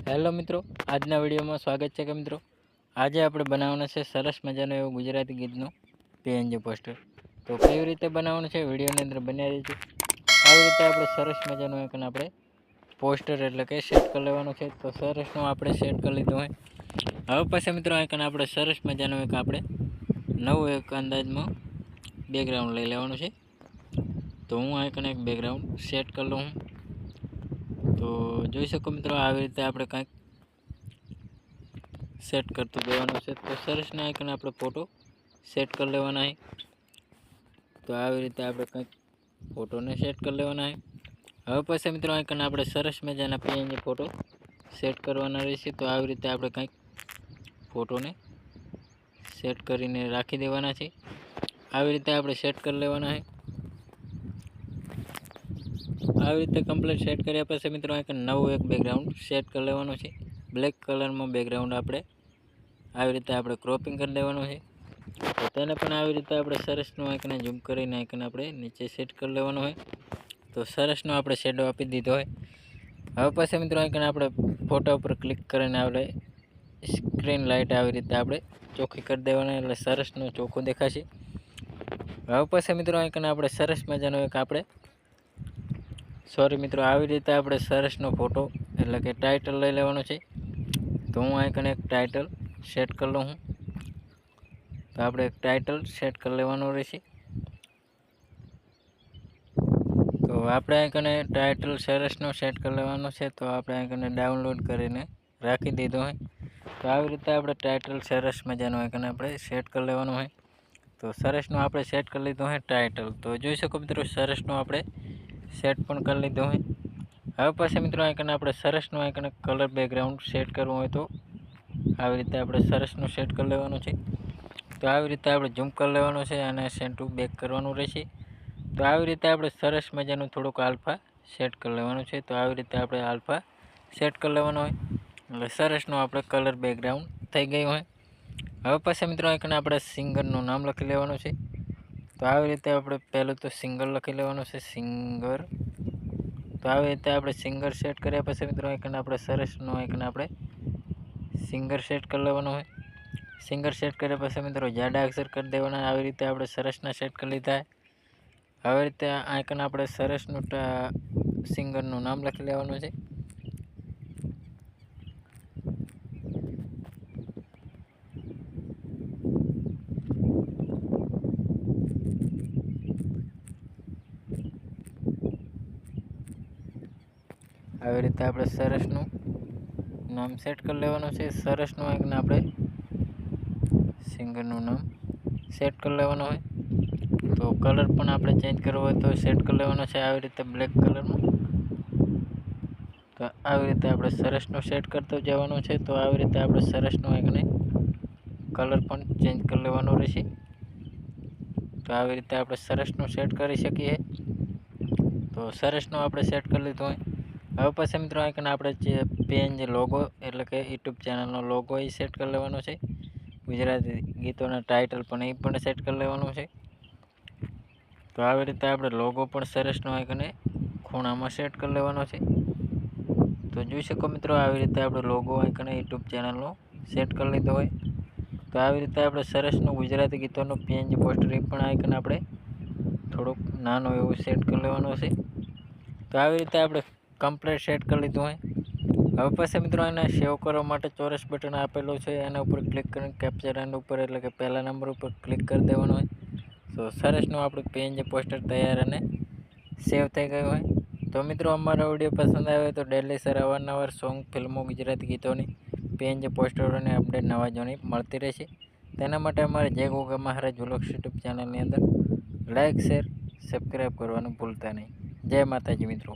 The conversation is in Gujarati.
હેલો મિત્રો, આજના વિડીયોમાં સ્વાગત છે કે મિત્રો આજે આપણે બનાવવાનું છે સરસ મજાનું એવું ગુજરાતી ગીતનું પીએનજી પોસ્ટર। તો કેવી રીતે બનાવવાનું છે વિડીયોની અંદર બન્યા રહેજો। આવી રીતે આપણે સરસ મજાનું એક આપણે પોસ્ટર એટલે કે સેટ કરી લેવાનું છે। તો સરસનું આપણે સેટ કરી લીધું હોય। હવે પછી મિત્રો એક આપણે સરસ મજાનું એક આપણે નવું એક અંદાજમાં બેકગ્રાઉન્ડ લઈ લેવાનું છે। તો હું એક બેકગ્રાઉન્ડ સેટ કરી લઉં। તો જોઈ શકો મિત્રો આવી રીતે આપણે કંઈક સેટ કરતું જવાનું છે। તો સરસના આઇકન આપણે ફોટો સેટ કરી લેવાના છે। તો આવી રીતે આપણે કંઈક ફોટોને સેટ કરી લેવાના છે। હવે પછી મિત્રો આઇકન આપણે સરસ મજાના પીએનજી ફોટો સેટ કરવાના રહેશે। તો આવી રીતે આપણે કંઈક ફોટોને સેટ કરીને રાખી દેવાના છે। આવી રીતે આપણે સેટ કરી લેવાના છે। આવી રીતે કમ્પ્લીટ સેટ કર્યા પછી મિત્રો એક નવું એક બેકગ્રાઉન્ડ સેટ કરી લેવાનું છે। બ્લેક કલરમાં બેકગ્રાઉન્ડ આપણે આવી રીતે આપણે ક્રોપિંગ કરી લેવાનું છે। તો તેને પણ આવી રીતે આપણે સરસનું આઇકને ઝૂમ કરીને આઇકન આપણે નીચે સેટ કરી લેવાનું હોય। તો સરસનો આપણે શેડો આપી દીધો હોય। હવે પછી મિત્રો આઇકન આપણે ફોટા ઉપર ક્લિક કરીને આપણે સ્ક્રીન લાઇટ આવી રીતે આપણે ચોખ્ખી કરી દેવાની એટલે સરસનું ચોખ્ખું દેખાશે। હવે પછી મિત્રો આઇકન આપણે સરસ મજાનો એક આપણે મિત્રો આવી રીતે આપણે સરસનો ફોટો એટલે કે ટાઇટલ લઈ લેવાનું છે। તો હું આઇકન એક ટાઇટલ સેટ કરી લઉં હું। તો આપણે એક ટાઇટલ સેટ કરી લેવાનું રહેશે। તો આપણે આઇકને ટાઇટલ સરસનો સેટ કરી લેવાનો છે। તો આપણે આઇકને ડાઉનલોડ કરીને રાખી દીધો હોય। તો આવી રીતે આપણે ટાઇટલ સરસ મજાનું આઇકન આપણે સેટ કરી લેવાનું હોય। તો સરસનું આપણે સેટ કરી લીધું હોય ટાઇટલ। તો જોઈ શકો મિત્રો સરસનું આપણે સેટ પણ કરી લીધું હોય। હવે પછી મિત્રો આઇકન આપણે સરસનું આઇકન કલર બેકગ્રાઉન્ડ સેટ કરવું હોય તો આવી રીતે આપણે સરસનું સેટ કરી લેવાનું છે। તો આવી રીતે આપણે ઝૂમ કરી લેવાનું છે અને સેન્ટ ટુ બેક કરવાનું રહેશે। તો આવી રીતે આપણે સરસ મજાનું થોડુંક આલ્ફા સેટ કરી લેવાનું છે। તો આવી રીતે આપણે આલ્ફા સેટ કરી લેવાનું હોય એટલે સરસનું આપણે કલર બેકગ્રાઉન્ડ થઈ ગયું હોય। હવે પછી મિત્રો આઇકન આપણે સિંગરનું નામ લખી લેવાનું છે। તો આવી રીતે આપણે પહેલું તો સિંગર લખી લેવાનું છે સિંગર। તો આવી રીતે આપણે સિંગર સેટ કર્યા પછી મિત્રો આઇકન આપણે સરસનું આઇકન આપણે સિંગર સેટ કરી લેવાનું હોય। સિંગર સેટ કર્યા પછી મિત્રો જાડા અક્ષર કરી દેવાના। આવી રીતે આપણે સરસના સેટ કરી લીધા। આવી રીતે આઇકન આપણે સરસનું સિંગરનું નામ લખી લેવાનું છે। આવી રીતે આપણે સરસનું નામ સેટ કરી લેવાનું છે। સરસનું આઇકન આપણે સિંગરનું નામ સેટ કરી લેવાનું હોય। તો કલર પણ આપણે ચેન્જ કરવો હોય તો સેટ કરી લેવાનો છે આવી રીતે બ્લેક કલરમાં। તો આવી રીતે આપણે સરસનું સેટ કરતું જવાનું છે। તો આવી રીતે આપણે સરસનું આઇકને કલર પણ ચેન્જ કરી લેવાનો રહેશે। તો આવી રીતે આપણે સરસનું સેટ કરી શકીએ। તો સરસનું આપણે સેટ કરી લીધું હોય। હવે પછી મિત્રો આઇકન આપણે જે પીએનજી લોગો એટલે કે યુટ્યુબ ચેનલનો લોગો એ સેટ કરી લેવાનો છે। ગુજરાતી ગીતોના ટાઇટલ પણ એ પણ સેટ કરી લેવાનું છે। તો આવી રીતે આપણે લોગો પણ સરસનો આઇકને ખૂણામાં સેટ કરી લેવાનો છે। તો જોઈ શકો મિત્રો આવી રીતે આપણે લોગો આઇકન યુટ્યુબ ચેનલનો સેટ કરી લીધો હોય। તો આવી રીતે આપણે સરસનું ગુજરાતી ગીતોનું પીએનજી પોસ્ટર એ પણ આઇકન આપણે થોડુંક નાનું એવું સેટ કરી લેવાનું છે। તો આવી રીતે આપણે કમ્પ્લીટ સેટ કરી લીધું હોય। હવે પછી મિત્રો એને સેવ કરવા માટે ચોરસ બટન આપેલું છે એના ઉપર ક્લિક કરીને કેપ્ચર એન્ડ ઉપર એટલે કે પહેલા નંબર ઉપર ક્લિક કરી દેવાનું હોય। તો સરસનું આપણું પીએનજી પોસ્ટર તૈયાર અને સેવ થઈ ગયું હોય। તો મિત્રો અમારો વિડીયો પસંદ આવ્યો તો ડેલી સર અવારનવાર સોંગ ફિલ્મો ગુજરાતી ગીતોની પીએનજી પોસ્ટરોની અપડેટ નવા જોની મળતી રહેશે। તેના માટે અમારે જય ગોગા મહારાજ વ્લોગ્સ યુટ્યુબ ચેનલની અંદર લાઇક શેર સબસ્ક્રાઈબ કરવાનું ભૂલતા નહીં। જય માતાજી મિત્રો।